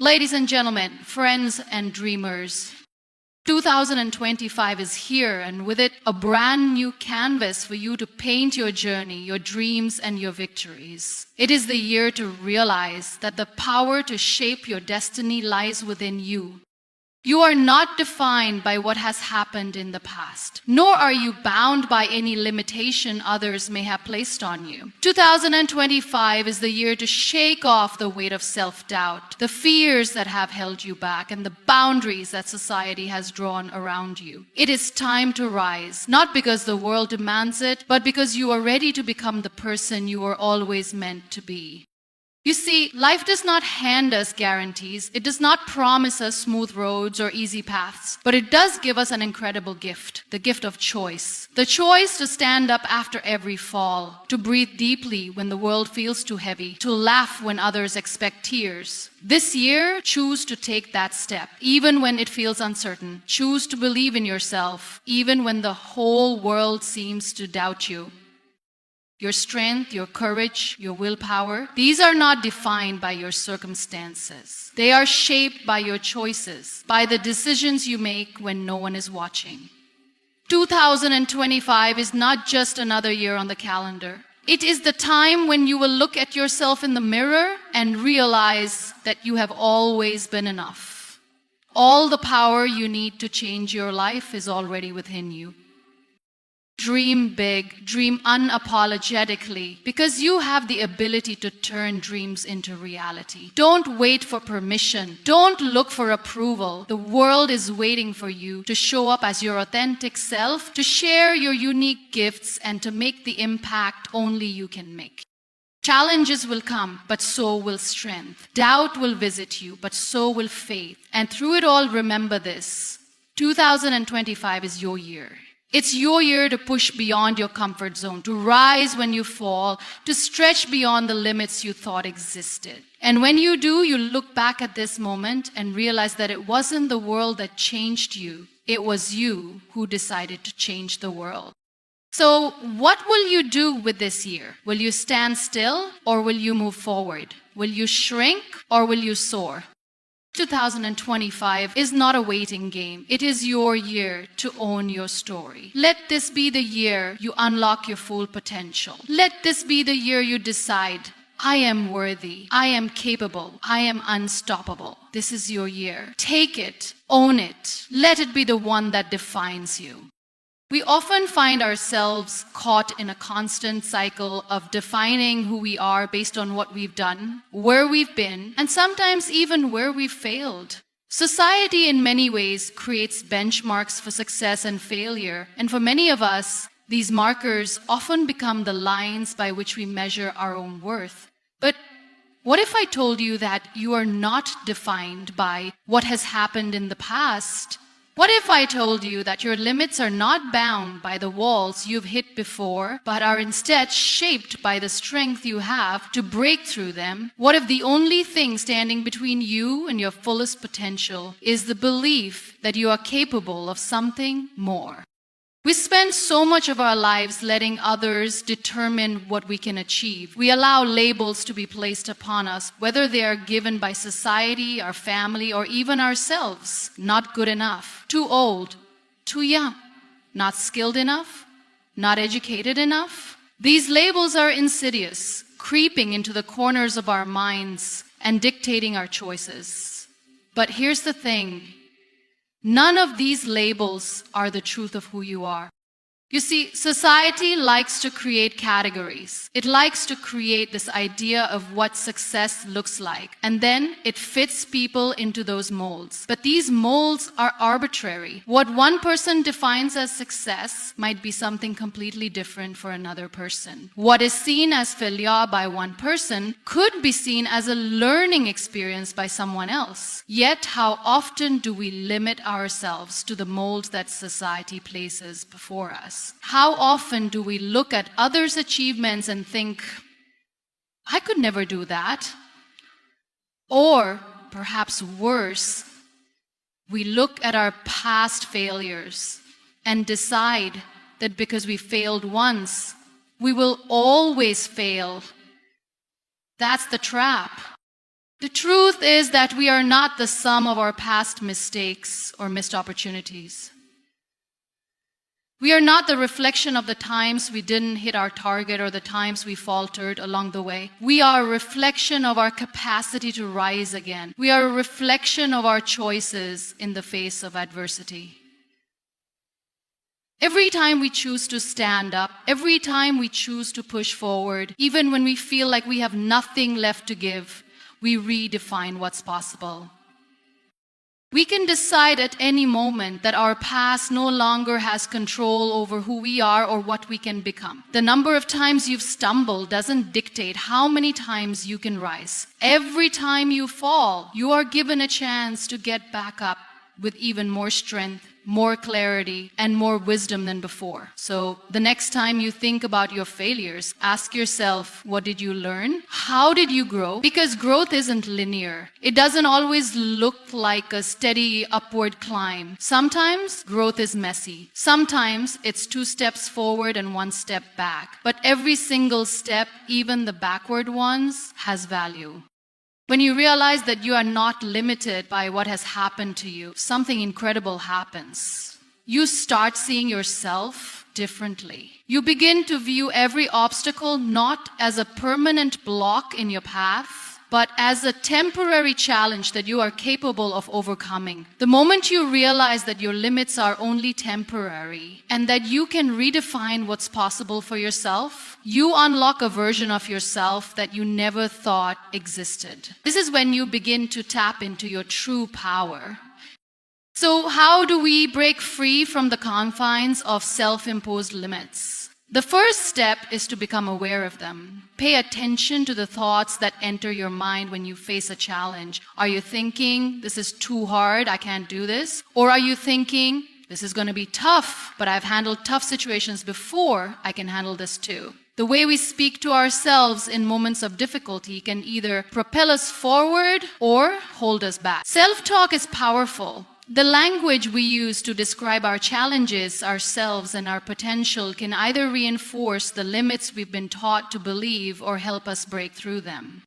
Ladies and gentlemen, friends and dreamers, 2025 is here, and with it, a brand new canvas for you to paint your journey, your dreams, and your victories. It is the year to realize that the power to shape your destiny lies within you. You are not defined by what has happened in the past, nor are you bound by any limitation others may have placed on you. 2025 is the year to shake off the weight of self-doubt, the fears that have held you back, and the boundaries that society has drawn around you. It is time to rise, not because the world demands it, but because you are ready to become the person you were always meant to be. You see, life does not hand us guarantees. It does not promise us smooth roads or easy paths, but it does give us an incredible gift, the gift of choice. The choice to stand up after every fall, to breathe deeply when the world feels too heavy, to laugh when others expect tears. This year, choose to take that step, even when it feels uncertain. Choose to believe in yourself, even when the whole world seems to doubt you. Your strength, your courage, your willpower, these are not defined by your circumstances. They are shaped by your choices, by the decisions you make when no one is watching. 2025 is not just another year on the calendar. It is the time when you will look at yourself in the mirror and realize that you have always been enough. All the power you need to change your life is already within you. Dream big, dream unapologetically, because you have the ability to turn dreams into reality. Don't wait for permission. Don't look for approval. The world is waiting for you to show up as your authentic self, to share your unique gifts, and to make the impact only you can make. Challenges will come, but so will strength. Doubt will visit you, but so will faith. And through it all, remember this: 2025 is your year. It's your year to push beyond your comfort zone, to rise when you fall, to stretch beyond the limits you thought existed. And when you do, you look back at this moment and realize that it wasn't the world that changed you. It was you who decided to change the world. So what will you do with this year? Will you stand still or will you move forward? Will you shrink or will you soar? 2025 is not a waiting game. It is your year to own your story. Let this be the year you unlock your full potential. Let this be the year you decide, I am worthy, I am capable, I am unstoppable. This is your year. Take it, own it. Let it be the one that defines you. We often find ourselves caught in a constant cycle of defining who we are based on what we've done, where we've been, and sometimes even where we've failed. Society in many ways creates benchmarks for success and failure, and for many of us, these markers often become the lines by which we measure our own worth. But what if I told you that you are not defined by what has happened in the past? What if I told you that your limits are not bound by the walls you've hit before, but are instead shaped by the strength you have to break through them? What if the only thing standing between you and your fullest potential is the belief that you are capable of something more? We spend so much of our lives letting others determine what we can achieve. We allow labels to be placed upon us, whether they are given by society, our family, or even ourselves. Not good enough, too old, too young, not skilled enough, not educated enough. These labels are insidious, creeping into the corners of our minds and dictating our choices. But here's the thing. None of these labels are the truth of who you are. You see, society likes to create categories. It likes to create this idea of what success looks like, and then it fits people into those molds. But these molds are arbitrary. What one person defines as success might be something completely different for another person. What is seen as failure by one person could be seen as a learning experience by someone else. Yet, how often do we limit ourselves to the molds that society places before us? How often do we look at others' achievements and think, I could never do that? Or, perhaps worse, we look at our past failures and decide that because we failed once, we will always fail. That's the trap. The truth is that we are not the sum of our past mistakes or missed opportunities. We are not the reflection of the times we didn't hit our target or the times we faltered along the way. We are a reflection of our capacity to rise again. We are a reflection of our choices in the face of adversity. Every time we choose to stand up, every time we choose to push forward, even when we feel like we have nothing left to give, we redefine what's possible. We can decide at any moment that our past no longer has control over who we are or what we can become. The number of times you've stumbled doesn't dictate how many times you can rise. Every time you fall, you are given a chance to get back up with even more strength, more clarity, and more wisdom than before. So the next time you think about your failures, ask yourself, what did you learn? How did you grow? Because growth isn't linear. It doesn't always look like a steady upward climb. Sometimes growth is messy. Sometimes it's 2 steps forward and 1 step back. But every single step, even the backward ones, has value. When you realize that you are not limited by what has happened to you, something incredible happens. You start seeing yourself differently. You begin to view every obstacle not as a permanent block in your path, but as a temporary challenge that you are capable of overcoming. The moment you realize that your limits are only temporary and that you can redefine what's possible for yourself, you unlock a version of yourself that you never thought existed. This is when you begin to tap into your true power. So how do we break free from the confines of self-imposed limits? The first step is to become aware of them. Pay attention to the thoughts that enter your mind when you face a challenge. Are you thinking, this is too hard, I can't do this? Or are you thinking, this is going to be tough, but I've handled tough situations before, I can handle this too? The way we speak to ourselves in moments of difficulty can either propel us forward or hold us back. Self-talk is powerful. The language we use to describe our challenges, ourselves, and our potential can either reinforce the limits we've been taught to believe or help us break through them.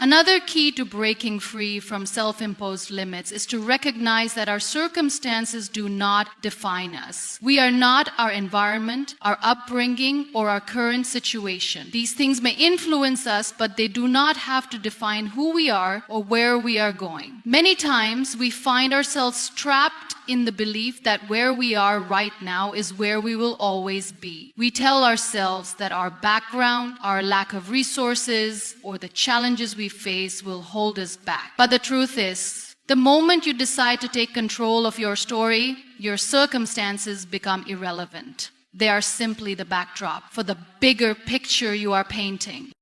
Another key to breaking free from self-imposed limits is to recognize that our circumstances do not define us. We are not our environment, our upbringing, or our current situation. These things may influence us, but they do not have to define who we are or where we are going. Many times, we find ourselves trapped in the belief that where we are right now is where we will always be. We tell ourselves that our background, our lack of resources, or the challenges we face will hold us back. But the truth is, the moment you decide to take control of your story, your circumstances become irrelevant. They are simply the backdrop for the bigger picture you are painting.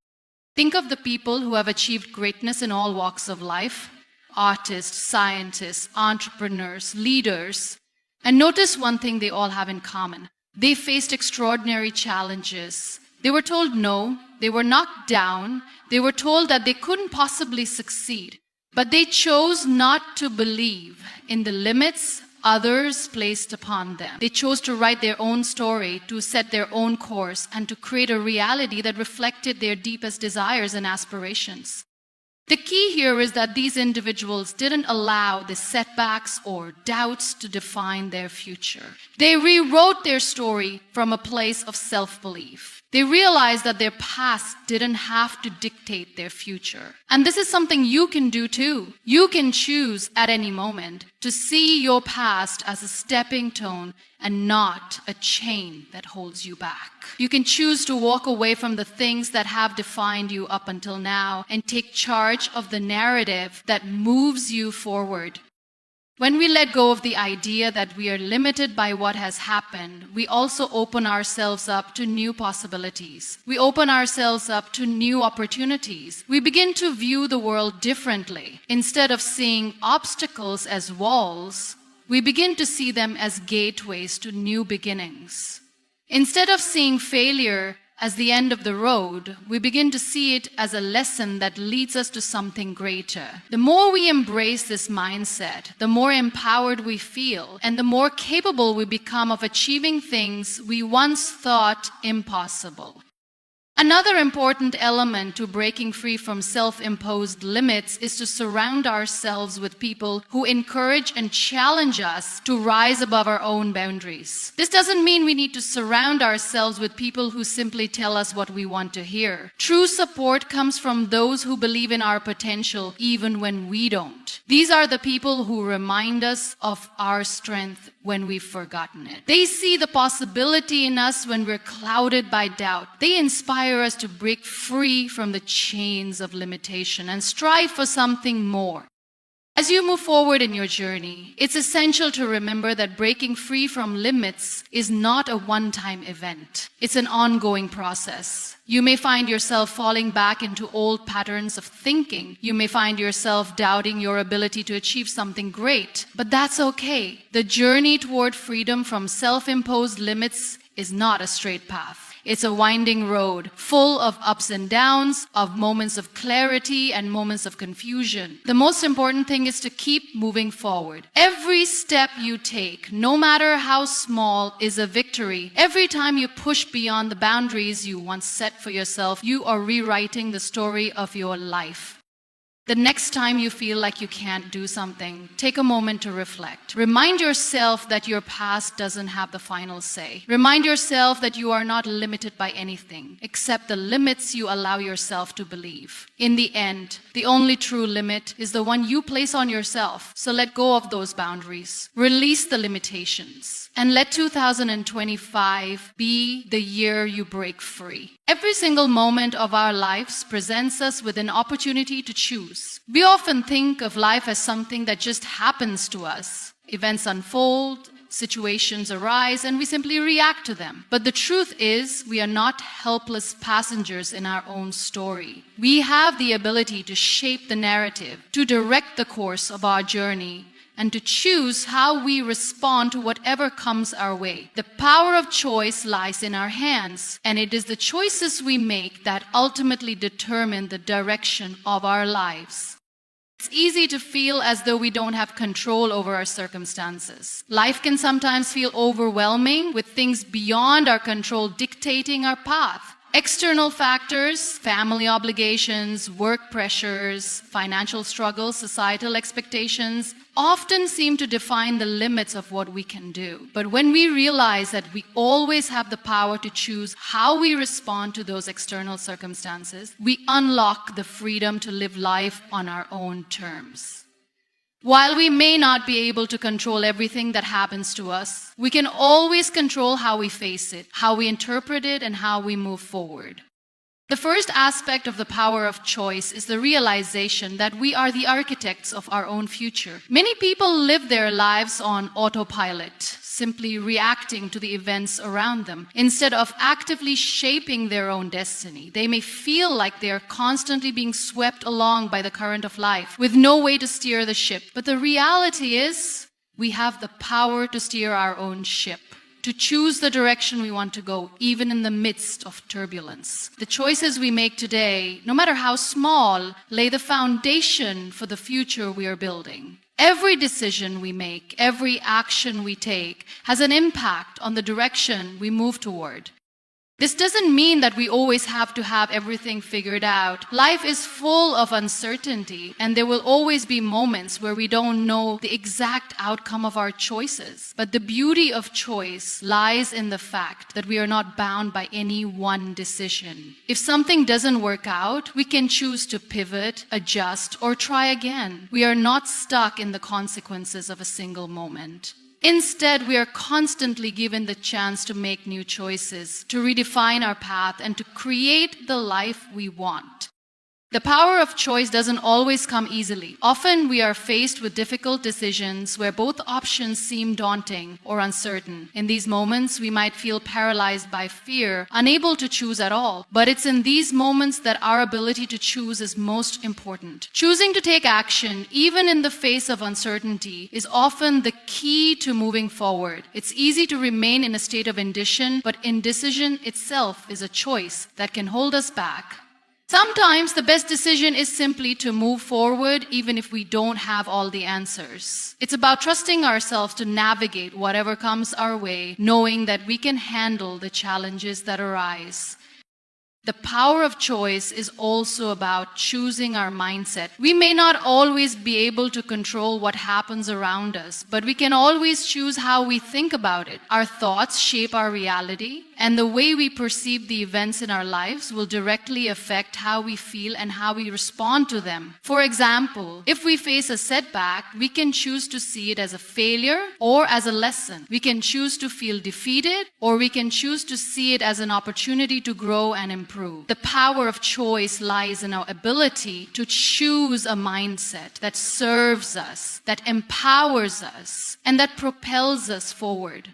Think of the people who have achieved greatness in all walks of life. Artists, scientists, entrepreneurs, leaders. And notice one thing they all have in common. They faced extraordinary challenges. They were told no, they were knocked down, they were told that they couldn't possibly succeed. But they chose not to believe in the limits others placed upon them. They chose to write their own story, to set their own course, and to create a reality that reflected their deepest desires and aspirations. The key here is that these individuals didn't allow the setbacks or doubts to define their future. They rewrote their story from a place of self-belief. They realized that their past didn't have to dictate their future. And this is something you can do too. You can choose at any moment to see your past as a stepping stone and not a chain that holds you back. You can choose to walk away from the things that have defined you up until now and take charge of the narrative that moves you forward. When we let go of the idea that we are limited by what has happened, we also open ourselves up to new possibilities. We open ourselves up to new opportunities. We begin to view the world differently. Instead of seeing obstacles as walls, we begin to see them as gateways to new beginnings. Instead of seeing failure as the end of the road, we begin to see it as a lesson that leads us to something greater. The more we embrace this mindset, the more empowered we feel, and the more capable we become of achieving things we once thought impossible. Another important element to breaking free from self-imposed limits is to surround ourselves with people who encourage and challenge us to rise above our own boundaries. This doesn't mean we need to surround ourselves with people who simply tell us what we want to hear. True support comes from those who believe in our potential even when we don't. These are the people who remind us of our strength when we've forgotten it. They see the possibility in us when we're clouded by doubt. They inspire us to break free from the chains of limitation and strive for something more. As you move forward in your journey, it's essential to remember that breaking free from limits is not a one-time event. It's an ongoing process. You may find yourself falling back into old patterns of thinking. You may find yourself doubting your ability to achieve something great, but that's okay. The journey toward freedom from self-imposed limits is not a straight path. It's a winding road, full of ups and downs, of moments of clarity and moments of confusion. The most important thing is to keep moving forward. Every step you take, no matter how small, is a victory. Every time you push beyond the boundaries you once set for yourself, you are rewriting the story of your life. The next time you feel like you can't do something, take a moment to reflect. Remind yourself that your past doesn't have the final say. Remind yourself that you are not limited by anything except the limits you allow yourself to believe. In the end, the only true limit is the one you place on yourself. So let go of those boundaries. Release the limitations. And let 2025 be the year you break free. Every single moment of our lives presents us with an opportunity to choose. We often think of life as something that just happens to us. Events unfold, situations arise, and we simply react to them. But the truth is, we are not helpless passengers in our own story. We have the ability to shape the narrative, to direct the course of our journey, and to choose how we respond to whatever comes our way. The power of choice lies in our hands, and it is the choices we make that ultimately determine the direction of our lives. It's easy to feel as though we don't have control over our circumstances. Life can sometimes feel overwhelming, with things beyond our control dictating our path. External factors, family obligations, work pressures, financial struggles, societal expectations often seem to define the limits of what we can do. But when we realize that we always have the power to choose how we respond to those external circumstances, we unlock the freedom to live life on our own terms. While we may not be able to control everything that happens to us, we can always control how we face it, how we interpret it, and how we move forward. The first aspect of the power of choice is the realization that we are the architects of our own future. Many people live their lives on autopilot, simply reacting to the events around them, instead of actively shaping their own destiny. They may feel like they are constantly being swept along by the current of life, with no way to steer the ship. But the reality is, we have the power to steer our own ship, to choose the direction we want to go, even in the midst of turbulence. The choices we make today, no matter how small, lay the foundation for the future we are building. Every decision we make, every action we take, has an impact on the direction we move toward. This doesn't mean that we always have to have everything figured out. Life is full of uncertainty, and there will always be moments where we don't know the exact outcome of our choices. But the beauty of choice lies in the fact that we are not bound by any one decision. If something doesn't work out, we can choose to pivot, adjust, or try again. We are not stuck in the consequences of a single moment. Instead, we are constantly given the chance to make new choices, to redefine our path, and to create the life we want. The power of choice doesn't always come easily. Often we are faced with difficult decisions where both options seem daunting or uncertain. In these moments, we might feel paralyzed by fear, unable to choose at all. But it's in these moments that our ability to choose is most important. Choosing to take action, even in the face of uncertainty, is often the key to moving forward. It's easy to remain in a state of indecision, but indecision itself is a choice that can hold us back. Sometimes the best decision is simply to move forward even if we don't have all the answers. It's about trusting ourselves to navigate whatever comes our way, knowing that we can handle the challenges that arise. The power of choice is also about choosing our mindset. We may not always be able to control what happens around us, but we can always choose how we think about it. Our thoughts shape our reality, and the way we perceive the events in our lives will directly affect how we feel and how we respond to them. For example, if we face a setback, we can choose to see it as a failure or as a lesson. We can choose to feel defeated, or we can choose to see it as an opportunity to grow and improve. The power of choice lies in our ability to choose a mindset that serves us, that empowers us, and that propels us forward.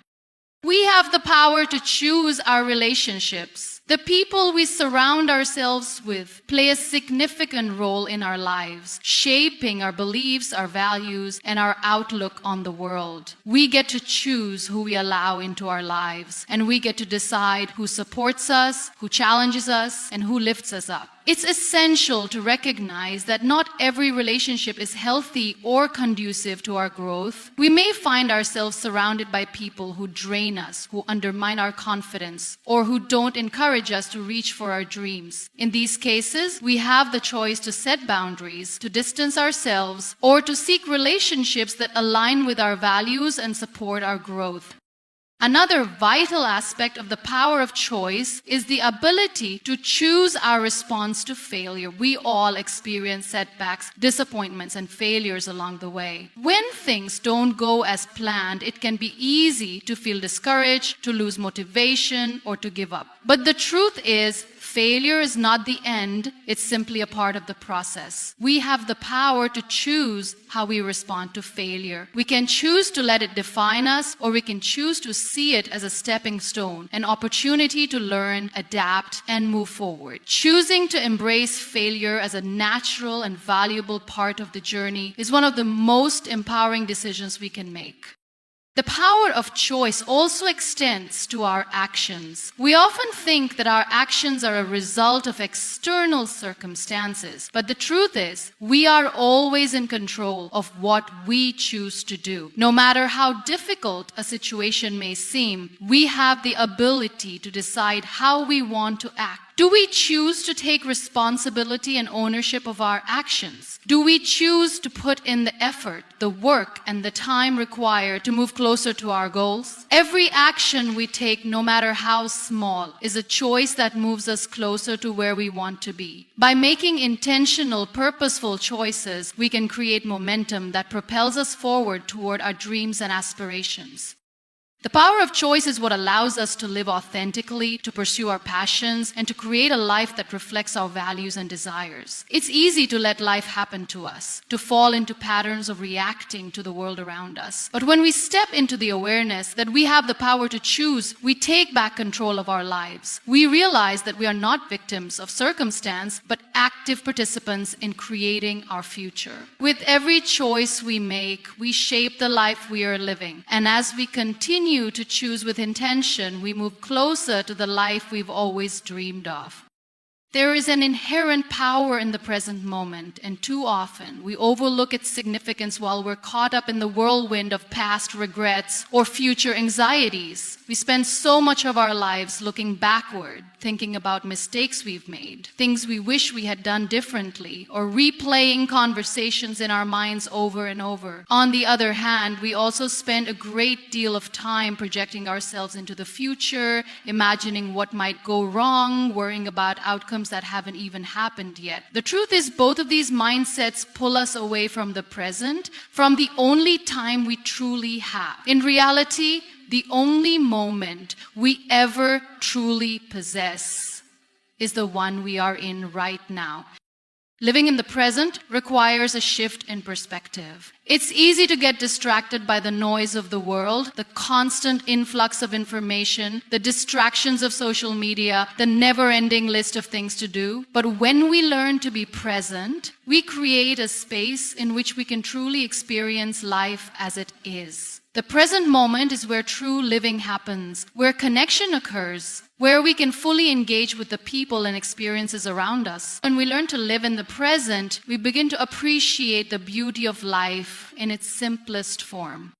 We have the power to choose our relationships. The people we surround ourselves with play a significant role in our lives, shaping our beliefs, our values, and our outlook on the world. We get to choose who we allow into our lives, and we get to decide who supports us, who challenges us, and who lifts us up. It's essential to recognize that not every relationship is healthy or conducive to our growth. We may find ourselves surrounded by people who drain us, who undermine our confidence, or who don't encourage us to reach for our dreams. In these cases, we have the choice to set boundaries, to distance ourselves, or to seek relationships that align with our values and support our growth. Another vital aspect of the power of choice is the ability to choose our response to failure. We all experience setbacks, disappointments, and failures along the way. When things don't go as planned, it can be easy to feel discouraged, to lose motivation, or to give up. But the truth is, failure is not the end, it's simply a part of the process. We have the power to choose how we respond to failure. We can choose to let it define us, or we can choose to see it as a stepping stone, an opportunity to learn, adapt, and move forward. Choosing to embrace failure as a natural and valuable part of the journey is one of the most empowering decisions we can make. The power of choice also extends to our actions. We often think that our actions are a result of external circumstances, but the truth is, we are always in control of what we choose to do. No matter how difficult a situation may seem, we have the ability to decide how we want to act. Do we choose to take responsibility and ownership of our actions? Do we choose to put in the effort, the work, and the time required to move closer to our goals? Every action we take, no matter how small, is a choice that moves us closer to where we want to be. By making intentional, purposeful choices, we can create momentum that propels us forward toward our dreams and aspirations. The power of choice is what allows us to live authentically, to pursue our passions, and to create a life that reflects our values and desires. It's easy to let life happen to us, to fall into patterns of reacting to the world around us. But when we step into the awareness that we have the power to choose, we take back control of our lives. We realize that we are not victims of circumstance, but active participants in creating our future. With every choice we make, we shape the life we are living. And as we continue to choose with intention, we move closer to the life we've always dreamed of. There is an inherent power in the present moment, and too often we overlook its significance while we're caught up in the whirlwind of past regrets or future anxieties. We spend so much of our lives looking backward, thinking about mistakes we've made, things we wish we had done differently, or replaying conversations in our minds over and over. On the other hand, we also spend a great deal of time projecting ourselves into the future, imagining what might go wrong, worrying about outcomes that haven't even happened yet. The truth is, both of these mindsets pull us away from the present, from the only time we truly have. In reality, the only moment we ever truly possess is the one we are in right now. Living in the present requires a shift in perspective. It's easy to get distracted by the noise of the world, the constant influx of information, the distractions of social media, the never-ending list of things to do. But when we learn to be present, we create a space in which we can truly experience life as it is. The present moment is where true living happens, where connection occurs, where we can fully engage with the people and experiences around us. When we learn to live in the present, we begin to appreciate the beauty of life in its simplest form.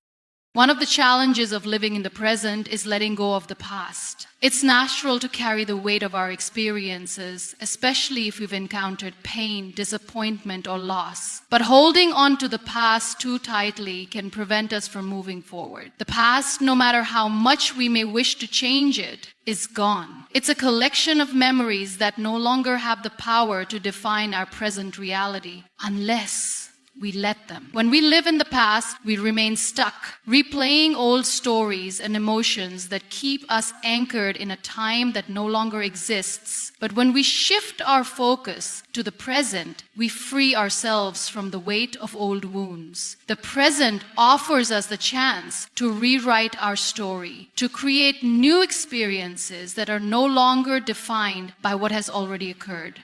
One of the challenges of living in the present is letting go of the past. It's natural to carry the weight of our experiences, especially if we've encountered pain, disappointment, or loss. But holding on to the past too tightly can prevent us from moving forward. The past, no matter how much we may wish to change it, is gone. It's a collection of memories that no longer have the power to define our present reality, unless we let them. When we live in the past, we remain stuck, replaying old stories and emotions that keep us anchored in a time that no longer exists. But when we shift our focus to the present, we free ourselves from the weight of old wounds. The present offers us the chance to rewrite our story, to create new experiences that are no longer defined by what has already occurred.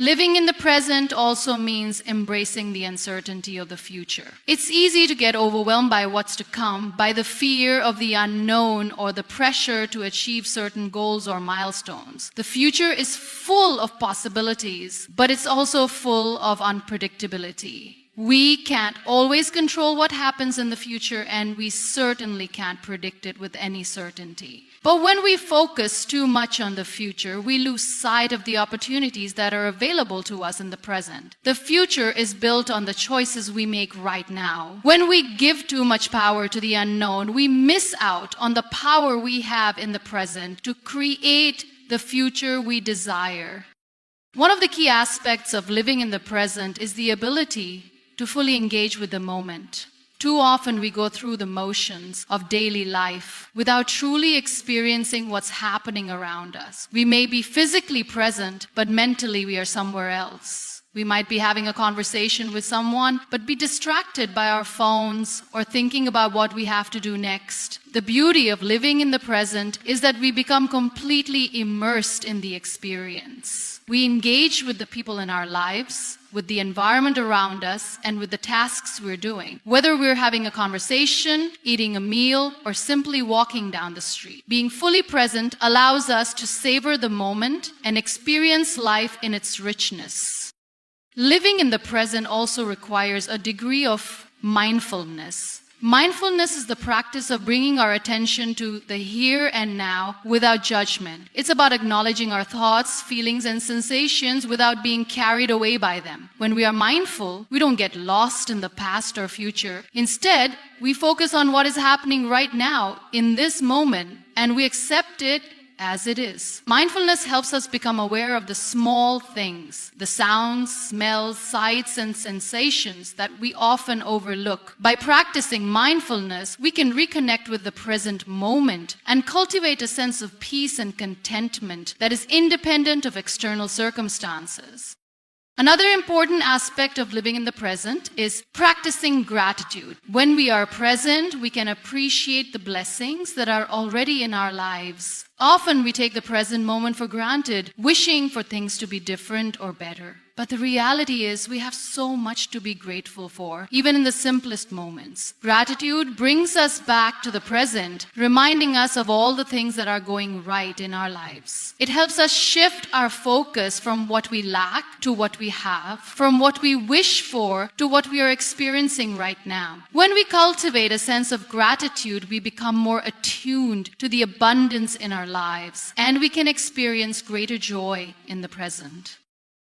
Living in the present also means embracing the uncertainty of the future. It's easy to get overwhelmed by what's to come, by the fear of the unknown or the pressure to achieve certain goals or milestones. The future is full of possibilities, but it's also full of unpredictability. We can't always control what happens in the future, and we certainly can't predict it with any certainty. But when we focus too much on the future, we lose sight of the opportunities that are available to us in the present. The future is built on the choices we make right now. When we give too much power to the unknown, we miss out on the power we have in the present to create the future we desire. One of the key aspects of living in the present is the ability to fully engage with the moment. Too often we go through the motions of daily life without truly experiencing what's happening around us. We may be physically present, but mentally we are somewhere else. We might be having a conversation with someone, but be distracted by our phones or thinking about what we have to do next. The beauty of living in the present is that we become completely immersed in the experience. We engage with the people in our lives, with the environment around us, and with the tasks we're doing. Whether we're having a conversation, eating a meal, or simply walking down the street. Being fully present allows us to savor the moment and experience life in its richness. Living in the present also requires a degree of mindfulness. Mindfulness is the practice of bringing our attention to the here and now without judgment. It's about acknowledging our thoughts, feelings, and sensations without being carried away by them. When we are mindful, we don't get lost in the past or future. Instead, we focus on what is happening right now in this moment, and we accept it as it is. Mindfulness helps us become aware of the small things, the sounds, smells, sights, and sensations that we often overlook. By practicing mindfulness, we can reconnect with the present moment and cultivate a sense of peace and contentment that is independent of external circumstances. Another important aspect of living in the present is practicing gratitude. When we are present, we can appreciate the blessings that are already in our lives. Often we take the present moment for granted, wishing for things to be different or better. But the reality is we have so much to be grateful for, even in the simplest moments. Gratitude brings us back to the present, reminding us of all the things that are going right in our lives. It helps us shift our focus from what we lack to what we have, from what we wish for to what we are experiencing right now. When we cultivate a sense of gratitude, we become more attuned to the abundance in our lives, and we can experience greater joy in the present.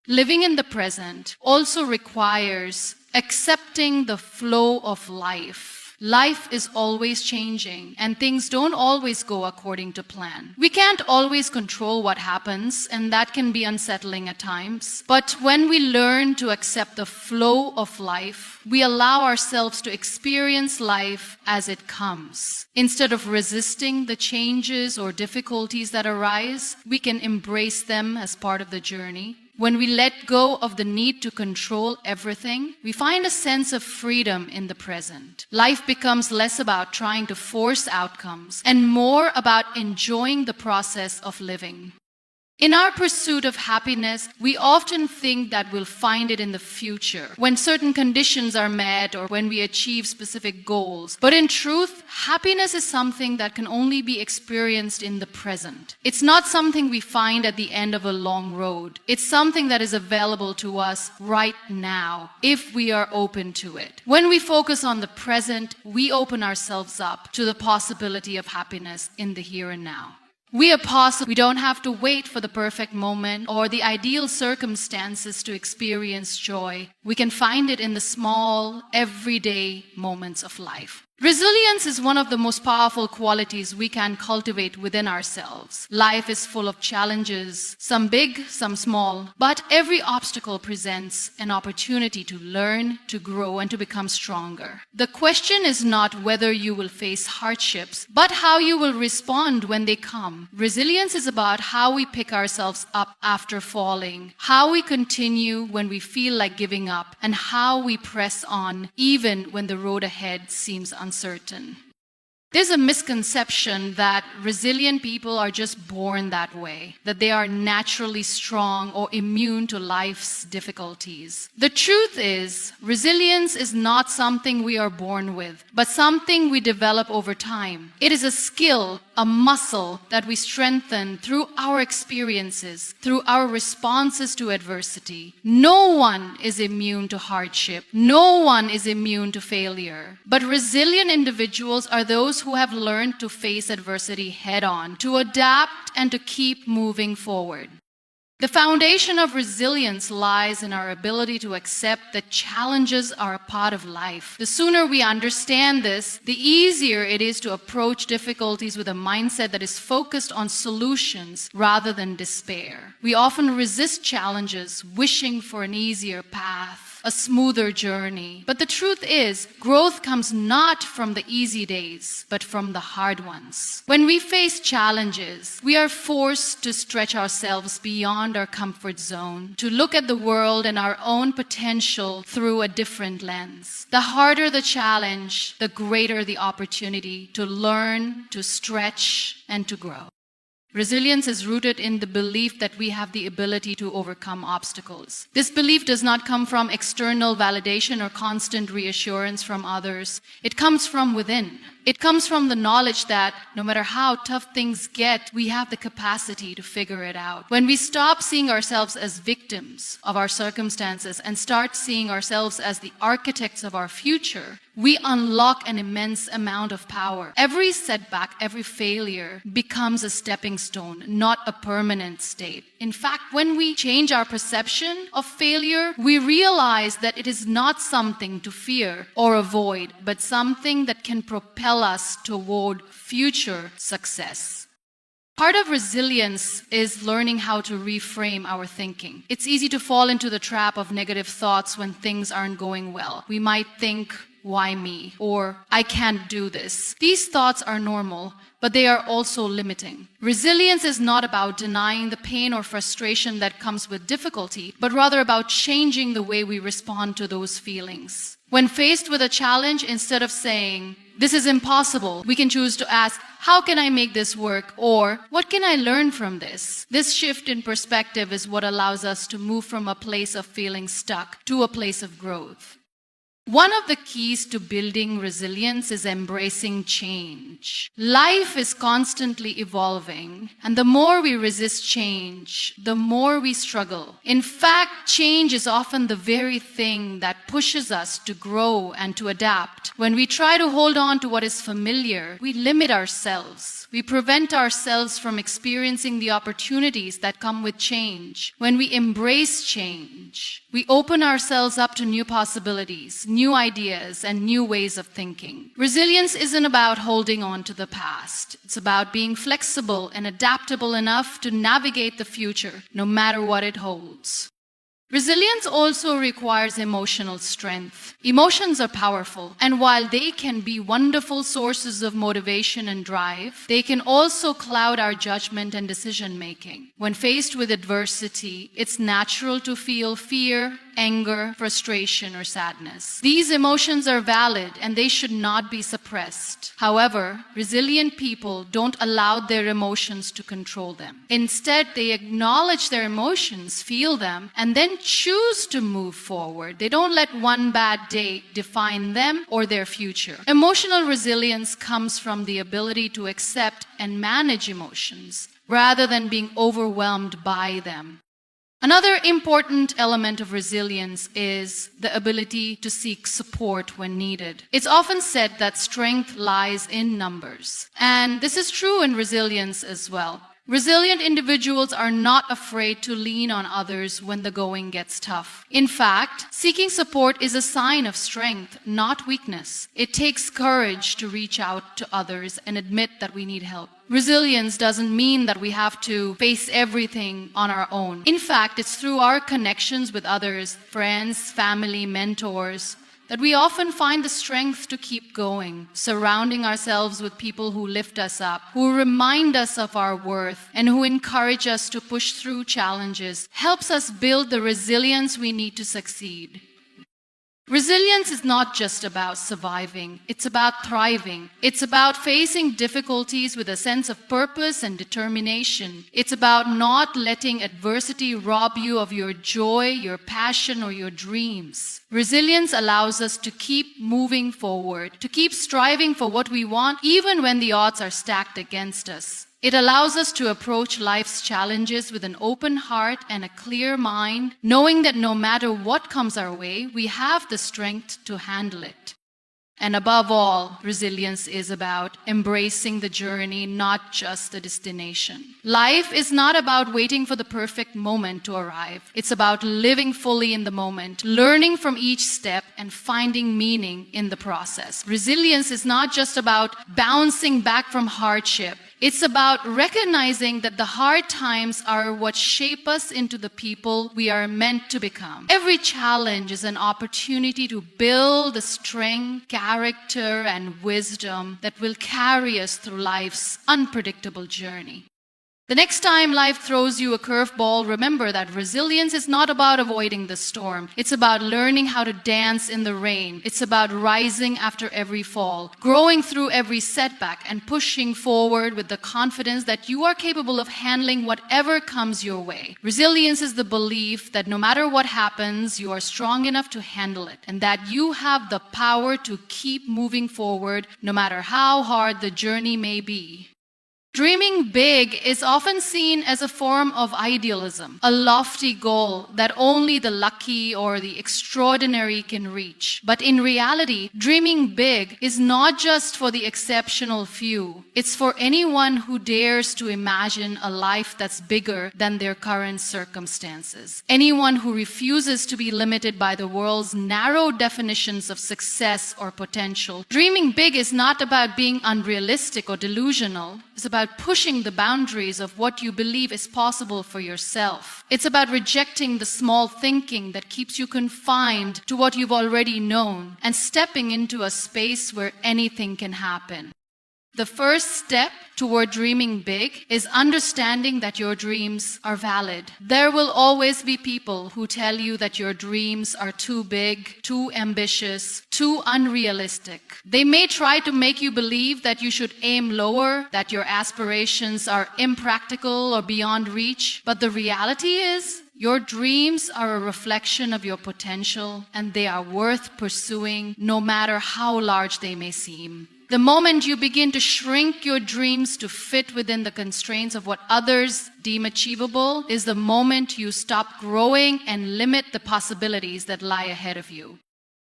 Living in the present also requires accepting the flow of life. Life is always changing, and things don't always go according to plan. We can't always control what happens, and that can be unsettling at times. But when we learn to accept the flow of life, we allow ourselves to experience life as it comes. Instead of resisting the changes or difficulties that arise, we can embrace them as part of the journey. When we let go of the need to control everything, we find a sense of freedom in the present. Life becomes less about trying to force outcomes and more about enjoying the process of living. In our pursuit of happiness, we often think that we'll find it in the future, when certain conditions are met or when we achieve specific goals. But in truth, happiness is something that can only be experienced in the present. It's not something we find at the end of a long road. It's something that is available to us right now, if we are open to it. When we focus on the present, we open ourselves up to the possibility of happiness in the here and now. We are possible. We don't have to wait for the perfect moment or the ideal circumstances to experience joy. We can find it in the small, everyday moments of life. Resilience is one of the most powerful qualities we can cultivate within ourselves. Life is full of challenges, some big, some small, but every obstacle presents an opportunity to learn, to grow, and to become stronger. The question is not whether you will face hardships, but how you will respond when they come. Resilience is about how we pick ourselves up after falling, how we continue when we feel like giving up, and how we press on even when the road ahead seems uncertain. There's a misconception that resilient people are just born that way, that they are naturally strong or immune to life's difficulties. The truth is, resilience is not something we are born with, but something we develop over time. It is a skill, a muscle that we strengthen through our experiences, through our responses to adversity. No one is immune to hardship. No one is immune to failure. But resilient individuals are those who have learned to face adversity head-on, to adapt and to keep moving forward. The foundation of resilience lies in our ability to accept that challenges are a part of life. The sooner we understand this, the easier it is to approach difficulties with a mindset that is focused on solutions rather than despair. We often resist challenges, wishing for an easier path, a smoother journey. But the truth is, growth comes not from the easy days, but from the hard ones. When we face challenges, we are forced to stretch ourselves beyond our comfort zone, to look at the world and our own potential through a different lens. The harder the challenge, the greater the opportunity to learn, to stretch, and to grow. Resilience is rooted in the belief that we have the ability to overcome obstacles. This belief does not come from external validation or constant reassurance from others. It comes from within. It comes from the knowledge that no matter how tough things get, we have the capacity to figure it out. When we stop seeing ourselves as victims of our circumstances and start seeing ourselves as the architects of our future, we unlock an immense amount of power. Every setback, every failure becomes a stepping stone, not a permanent state. In fact, when we change our perception of failure, we realize that it is not something to fear or avoid, but something that can propel us toward future success. Part of resilience is learning how to reframe our thinking. It's easy to fall into the trap of negative thoughts when things aren't going well. We might think, "Why me?" or "I can't do this." These thoughts are normal, but they are also limiting. Resilience is not about denying the pain or frustration that comes with difficulty, but rather about changing the way we respond to those feelings. When faced with a challenge, instead of saying, "This is impossible," we can choose to ask, "How can I make this work?" or "What can I learn from this?" This shift in perspective is what allows us to move from a place of feeling stuck to a place of growth. One of the keys to building resilience is embracing change. Life is constantly evolving, and the more we resist change, the more we struggle. In fact, change is often the very thing that pushes us to grow and to adapt. When we try to hold on to what is familiar, we limit ourselves. We prevent ourselves from experiencing the opportunities that come with change. When we embrace change, we open ourselves up to new possibilities, new ideas, and new ways of thinking. Resilience isn't about holding on to the past. It's about being flexible and adaptable enough to navigate the future, no matter what it holds. Resilience also requires emotional strength. Emotions are powerful, and while they can be wonderful sources of motivation and drive, they can also cloud our judgment and decision-making. When faced with adversity, it's natural to feel fear, anger, frustration, or sadness. These emotions are valid and they should not be suppressed. However, resilient people don't allow their emotions to control them. Instead, they acknowledge their emotions, feel them, and then choose to move forward. They don't let one bad day define them or their future. Emotional resilience comes from the ability to accept and manage emotions rather than being overwhelmed by them. Another important element of resilience is the ability to seek support when needed. It's often said that strength lies in numbers, and this is true in resilience as well. Resilient individuals are not afraid to lean on others when the going gets tough. In fact, seeking support is a sign of strength, not weakness. It takes courage to reach out to others and admit that we need help. Resilience doesn't mean that we have to face everything on our own. In fact, it's through our connections with others, friends, family, mentors, that we often find the strength to keep going, surrounding ourselves with people who lift us up, who remind us of our worth, and who encourage us to push through challenges, helps us build the resilience we need to succeed. Resilience is not just about surviving, it's about thriving. It's about facing difficulties with a sense of purpose and determination. It's about not letting adversity rob you of your joy, your passion, or your dreams. Resilience allows us to keep moving forward, to keep striving for what we want, even when the odds are stacked against us. It allows us to approach life's challenges with an open heart and a clear mind, knowing that no matter what comes our way, we have the strength to handle it. And above all, resilience is about embracing the journey, not just the destination. Life is not about waiting for the perfect moment to arrive. It's about living fully in the moment, learning from each step, and finding meaning in the process. Resilience is not just about bouncing back from hardship. It's about recognizing that the hard times are what shape us into the people we are meant to become. Every challenge is an opportunity to build the strength, character, and wisdom that will carry us through life's unpredictable journey. The next time life throws you a curveball, remember that resilience is not about avoiding the storm. It's about learning how to dance in the rain. It's about rising after every fall, growing through every setback, and pushing forward with the confidence that you are capable of handling whatever comes your way. Resilience is the belief that no matter what happens, you are strong enough to handle it, and that you have the power to keep moving forward no matter how hard the journey may be. Dreaming big is often seen as a form of idealism, a lofty goal that only the lucky or the extraordinary can reach. But in reality, dreaming big is not just for the exceptional few. It's for anyone who dares to imagine a life that's bigger than their current circumstances. Anyone who refuses to be limited by the world's narrow definitions of success or potential. Dreaming big is not about being unrealistic or delusional. It's about pushing the boundaries of what you believe is possible for yourself. It's about rejecting the small thinking that keeps you confined to what you've already known and stepping into a space where anything can happen. The first step toward dreaming big is understanding that your dreams are valid. There will always be people who tell you that your dreams are too big, too ambitious, too unrealistic. They may try to make you believe that you should aim lower, that your aspirations are impractical or beyond reach. But the reality is, your dreams are a reflection of your potential, and they are worth pursuing no matter how large they may seem. The moment you begin to shrink your dreams to fit within the constraints of what others deem achievable is the moment you stop growing and limit the possibilities that lie ahead of you.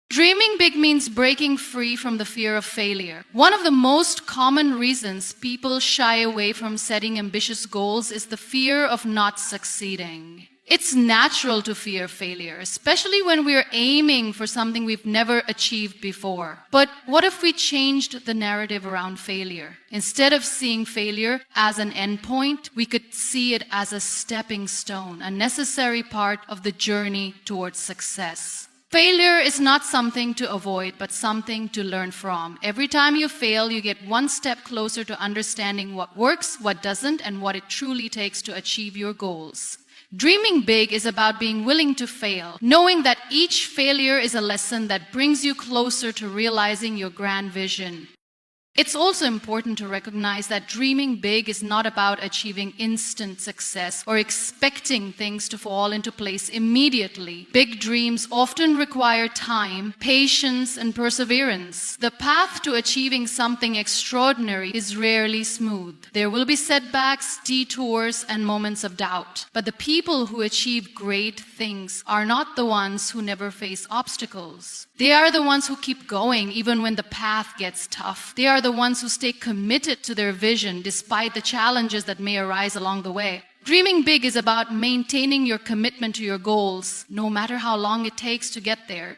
Dreaming big means breaking free from the fear of failure. One of the most common reasons people shy away from setting ambitious goals is the fear of not succeeding. It's natural to fear failure, especially when we're aiming for something we've never achieved before. But what if we changed the narrative around failure? Instead of seeing failure as an endpoint, we could see it as a stepping stone, a necessary part of the journey towards success. Failure is not something to avoid, but something to learn from. Every time you fail, you get one step closer to understanding what works, what doesn't, and what it truly takes to achieve your goals. Dreaming big is about being willing to fail, knowing that each failure is a lesson that brings you closer to realizing your grand vision. It's also important to recognize that dreaming big is not about achieving instant success or expecting things to fall into place immediately. Big dreams often require time, patience, and perseverance. The path to achieving something extraordinary is rarely smooth. There will be setbacks, detours, and moments of doubt. But the people who achieve great things are not the ones who never face obstacles. They are the ones who keep going even when the path gets tough. They are the ones who stay committed to their vision despite the challenges that may arise along the way. Dreaming big is about maintaining your commitment to your goals, no matter how long it takes to get there.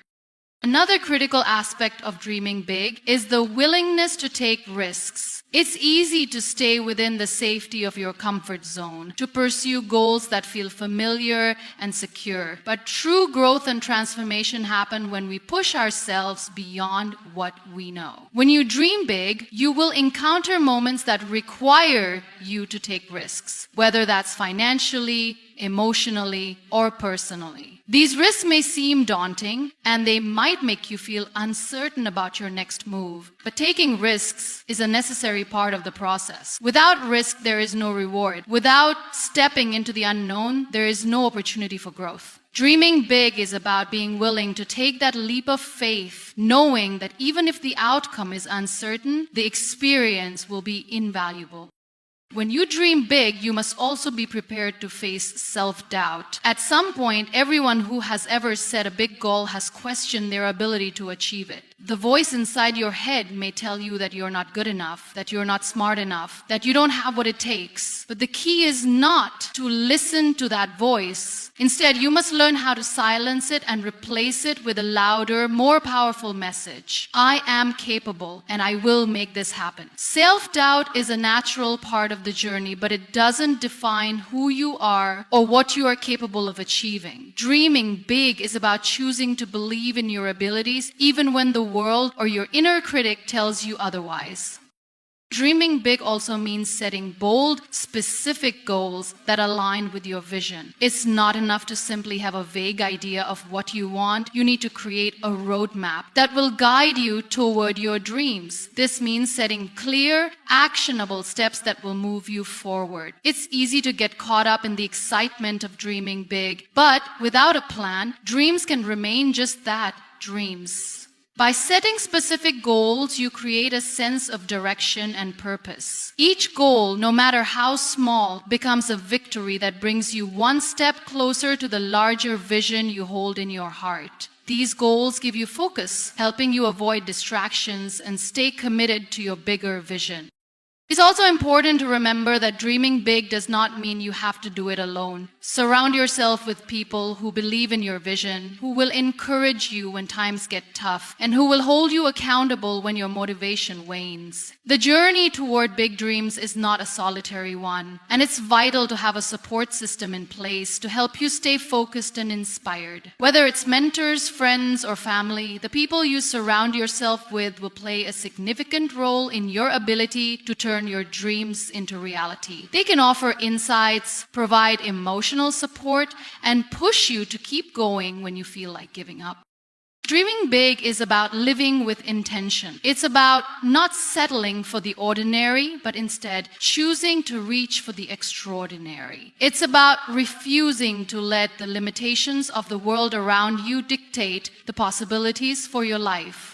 Another critical aspect of dreaming big is the willingness to take risks. It's easy to stay within the safety of your comfort zone, to pursue goals that feel familiar and secure. But true growth and transformation happen when we push ourselves beyond what we know. When you dream big, you will encounter moments that require you to take risks, whether that's financially, emotionally, or personally. These risks may seem daunting, and they might make you feel uncertain about your next move. But taking risks is a necessary part of the process. Without risk, there is no reward. Without stepping into the unknown, there is no opportunity for growth. Dreaming big is about being willing to take that leap of faith, knowing that even if the outcome is uncertain, the experience will be invaluable. When you dream big, you must also be prepared to face self-doubt. At some point, everyone who has ever set a big goal has questioned their ability to achieve it. The voice inside your head may tell you that you're not good enough, that you're not smart enough, that you don't have what it takes. But the key is not to listen to that voice. Instead, you must learn how to silence it and replace it with a louder, more powerful message. I am capable, and I will make this happen. Self-doubt is a natural part of the journey, but it doesn't define who you are or what you are capable of achieving. Dreaming big is about choosing to believe in your abilities, even when the world or your inner critic tells you otherwise. Dreaming big also means setting bold, specific goals that align with your vision. It's not enough to simply have a vague idea of what you want. You need to create a roadmap that will guide you toward your dreams. This means setting clear, actionable steps that will move you forward. It's easy to get caught up in the excitement of dreaming big, but without a plan, dreams can remain just that, dreams. By setting specific goals, you create a sense of direction and purpose. Each goal, no matter how small, becomes a victory that brings you one step closer to the larger vision you hold in your heart. These goals give you focus, helping you avoid distractions and stay committed to your bigger vision. It's also important to remember that dreaming big does not mean you have to do it alone. Surround yourself with people who believe in your vision, who will encourage you when times get tough, and who will hold you accountable when your motivation wanes. The journey toward big dreams is not a solitary one, and it's vital to have a support system in place to help you stay focused and inspired. Whether it's mentors, friends, or family, the people you surround yourself with will play a significant role in your ability to turn your dreams into reality. They can offer insights, provide emotional support, and push you to keep going when you feel like giving up. Dreaming big is about living with intention. It's about not settling for the ordinary, but instead choosing to reach for the extraordinary. It's about refusing to let the limitations of the world around you dictate the possibilities for your life.